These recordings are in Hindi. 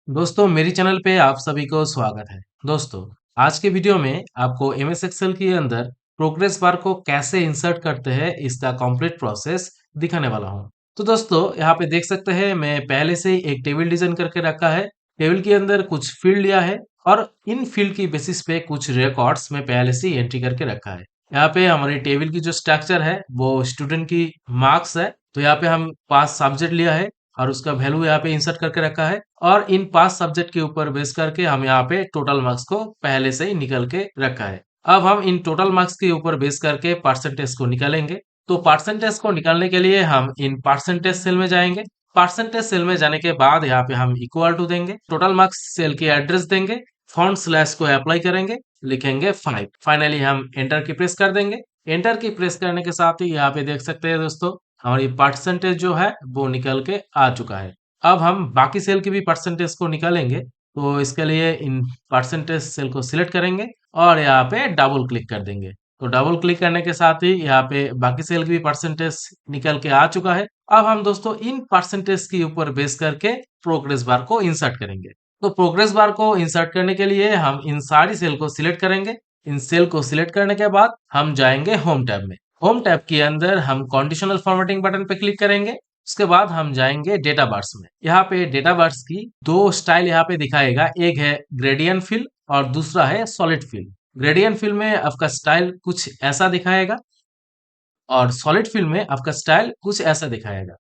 दोस्तों मेरी चैनल पे आप सभी को स्वागत है। दोस्तों आज के वीडियो में आपको एमएस एक्सेल के अंदर प्रोग्रेस बार को कैसे इंसर्ट करते हैं इसका कंप्लीट प्रोसेस दिखाने वाला हूँ। तो दोस्तों यहाँ पे देख सकते हैं मैं पहले से ही एक टेबल डिजाइन करके रखा है। टेबल के अंदर कुछ फील्ड लिया है और इन फील्ड की बेसिस पे कुछ रिकॉर्ड्स में पहले से ही एंट्री करके रखा है। यहाँ पे हमारी टेबल की जो स्ट्रक्चर है वो स्टूडेंट की मार्क्स है। तो यहाँ पे हम 5 सब्जेक्ट लिया है और उसका वैल्यू यहाँ पे इंसर्ट करके रखा है और इन 5 सब्जेक्ट के ऊपर बेस करके हम यहाँ पे टोटल मार्क्स को पहले से ही निकल के रखा है। अब हम इन टोटल मार्क्स के ऊपर बेस करके परसेंटेज को निकालेंगे। तो परसेंटेज को निकालने के लिए हम इन परसेंटेज सेल में जाएंगे। परसेंटेज सेल में जाने के बाद यहाँ पे हम इक्वल टू देंगे, टोटल मार्क्स सेल की एड्रेस देंगे, फॉन्ट स्लैश को अप्लाई करेंगे, लिखेंगे 5। फाइनली हम एंटर की प्रेस कर देंगे। एंटर की प्रेस करने के साथ ही यहाँ पे देख सकते हैं दोस्तों हमारी परसेंटेज जो है वो निकल के आ चुका है। अब हम बाकी सेल की भी परसेंटेज को निकालेंगे। तो इसके लिए इन परसेंटेज सेल को सिलेक्ट करेंगे और यहाँ पे डबल क्लिक कर देंगे। तो डबल क्लिक करने के साथ ही यहाँ पे बाकी सेल की भी परसेंटेज निकल के आ चुका है। अब हम दोस्तों इन परसेंटेज के ऊपर बेस करके प्रोग्रेस बार को इंसर्ट करेंगे। तो प्रोग्रेस बार को इंसर्ट करने के लिए हम इन सारी सेल को सिलेक्ट करेंगे। इन सेल को सिलेक्ट करने के बाद हम जाएंगे होम टैब में। होम टैब के अंदर हम कंडीशनल फॉर्मेटिंग बटन पे क्लिक करेंगे। उसके बाद हम जाएंगे डेटा बार्स में। यहाँ पे डेटा बार्स की दो स्टाइल यहाँ पे दिखाएगा, एक है ग्रेडियंट फिल और दूसरा है सॉलिड फिल। ग्रेडियंट फिल में आपका स्टाइल कुछ ऐसा दिखाएगा और सॉलिड फिल में आपका स्टाइल कुछ ऐसा दिखाएगा।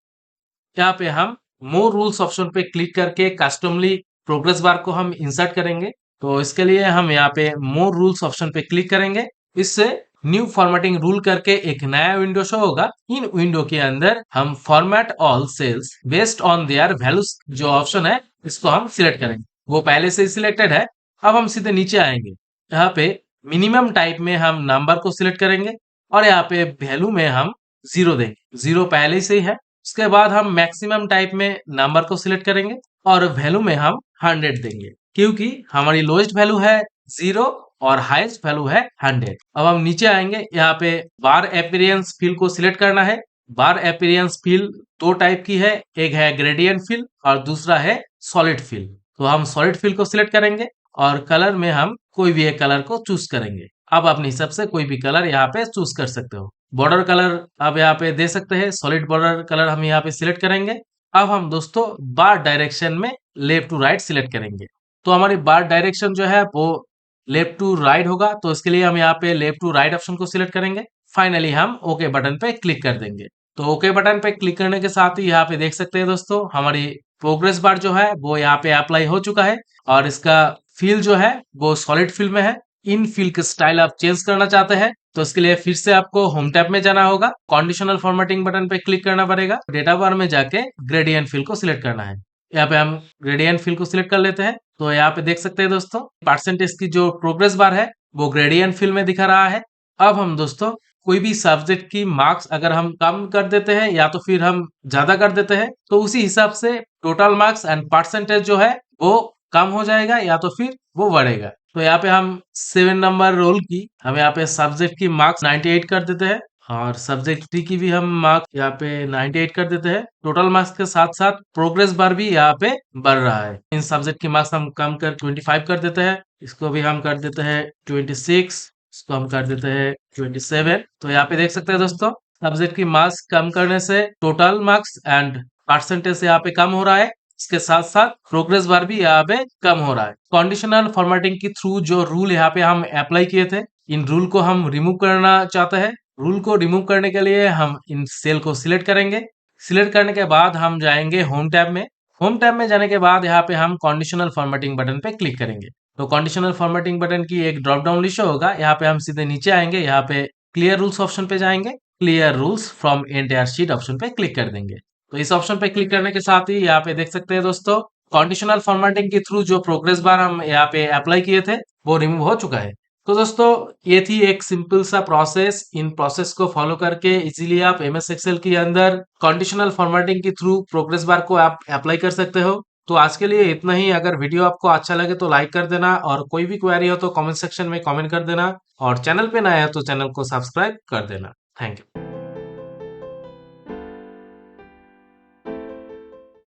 यहाँ पे हम मोर रूल्स ऑप्शन पे क्लिक करके कस्टमली प्रोग्रेस बार को हम इंसर्ट करेंगे। तो इसके लिए हम यहाँ पे मोर रूल्स ऑप्शन पे क्लिक करेंगे। इससे न्यू फॉर्मेटिंग रूल करके एक नया विंडो शो होगा। इन विंडो के अंदर हम format all cells based on their values जो ऑप्शन है इसको हम सिलेक्ट करेंगे। वो पहले से ही सिलेक्टेड है। अब हम सीधे नीचे आएंगे। यहाँ पे मिनिमम टाइप में हम नंबर को सिलेक्ट करेंगे और यहाँ पे वैल्यू में हम 0 देंगे। 0 पहले से ही है। उसके बाद हम मैक्सिमम टाइप में नंबर को सिलेक्ट करेंगे और वैल्यू में हम 100 देंगे, क्योंकि हमारी लोएस्ट वैल्यू है 0 और हाईएस्ट वैल्यू है 100। अब हम नीचे आएंगे। यहाँ पे बार अपीयरेंस फिल को सिलेक्ट करना है। बार अपीयरेंस फिल दो टाइप की है, एक है ग्रेडियंट फिल और दूसरा है सॉलिड फिल। तो हम सॉलिड फिल को सिलेक्ट करेंगे और कलर में हम कोई भी एक कलर को चूज करेंगे। आप अपने हिसाब से कोई भी कलर यहाँ पे चूज कर सकते हो। बॉर्डर कलर आप यहाँ पे दे सकते हैं, सॉलिड बॉर्डर कलर हम यहाँ पे सिलेक्ट करेंगे। अब हम दोस्तों बार डायरेक्शन में लेफ्ट टू राइट सिलेक्ट करेंगे। तो हमारी बार डायरेक्शन जो है वो लेफ्ट टू राइट होगा। तो इसके लिए हम यहाँ पे लेफ्ट टू राइट ऑप्शन को सिलेक्ट करेंगे। फाइनली हम ओके बटन पे क्लिक कर देंगे। तो ओके बटन पे क्लिक करने के साथ ही यहाँ पे देख सकते हैं दोस्तों हमारी प्रोग्रेस बार जो है वो यहाँ पे अप्लाई हो चुका है और इसका फील जो है वो सॉलिड फील में है। इन फील का स्टाइल आप चेंज करना चाहते हैं तो इसके लिए फिर से आपको होम टैब में जाना होगा, कंडीशनल फॉर्मेटिंग बटन पे क्लिक करना पड़ेगा, डेटा बार में जाके ग्रेडियंट फील को सिलेक्ट करना है। यहाँ पे हम ग्रेडियंट फील को सिलेक्ट कर लेते हैं। तो यहाँ पे देख सकते हैं दोस्तों परसेंटेज की जो प्रोग्रेस बार है वो ग्रेडियंट फील में दिखा रहा है। अब हम दोस्तों कोई भी सब्जेक्ट की मार्क्स अगर हम कम कर देते हैं या तो फिर हम ज्यादा कर देते हैं तो उसी हिसाब से टोटल मार्क्स एंड परसेंटेज जो है वो कम हो जाएगा या तो फिर वो बढ़ेगा। तो यहाँ पे हम 7 नंबर रोल की हम यहाँ पे सब्जेक्ट की मार्क्स 98 कर देते हैं और सब्जेक्ट टी की भी हम मार्क्स यहाँ पे 98 कर देते हैं। टोटल मार्क्स के साथ साथ प्रोग्रेस बार भी यहाँ पे बढ़ रहा है। इन सब्जेक्ट की मार्क्स हम कम कर 25 कर देते हैं, इसको भी हम कर देते हैं 26, इसको हम कर देते हैं 27। तो यहाँ पे देख सकते हैं दोस्तों सब्जेक्ट की मार्क्स कम करने से टोटल मार्क्स एंड परसेंटेज यहाँ पे कम हो रहा है। इसके साथ साथ प्रोग्रेस बार भी यहाँ पे कम हो रहा है। कंडीशनल फॉर्मेटिंग के थ्रू जो रूल यहाँ पे हम अप्लाई किए थे इन रूल को हम रिमूव करना चाहते हैं। रूल को रिमूव करने के लिए हम इन सेल को सिलेक्ट करेंगे। सिलेक्ट करने के बाद हम जाएंगे होम टैब में। होम टैब में जाने के बाद यहाँ पे हम कंडीशनल फॉर्मेटिंग बटन पे क्लिक करेंगे। तो कंडीशनल फॉर्मेटिंग बटन की एक ड्रॉप डाउन लिस्ट होगा। यहाँ पे हम सीधे नीचे आएंगे, यहाँ पे क्लियर रूल्स ऑप्शन पे जाएंगे, clear rules from entire sheet option पे क्लिक कर देंगे। तो इस ऑप्शन पे क्लिक करने के साथ ही यहाँ पे देख सकते हैं दोस्तों कंडीशनल फॉर्मेटिंग के थ्रू जो प्रोग्रेस बार हम यहाँ पे अप्लाई किए थे वो रिमूव हो चुका है। तो दोस्तों ये थी एक सिंपल सा प्रोसेस। इन प्रोसेस को फॉलो करके इजीली आप एमएस एक्सेल के अंदर कंडीशनल फॉर्मेटिंग के थ्रू प्रोग्रेस बार को आप अप्लाई कर सकते हो। तो आज के लिए इतना ही। अगर वीडियो आपको अच्छा लगे तो लाइक कर देना और कोई भी क्वेरी हो तो कमेंट सेक्शन में कमेंट कर देना और चैनल पे नया है तो चैनल को सब्सक्राइब कर देना। Thank you.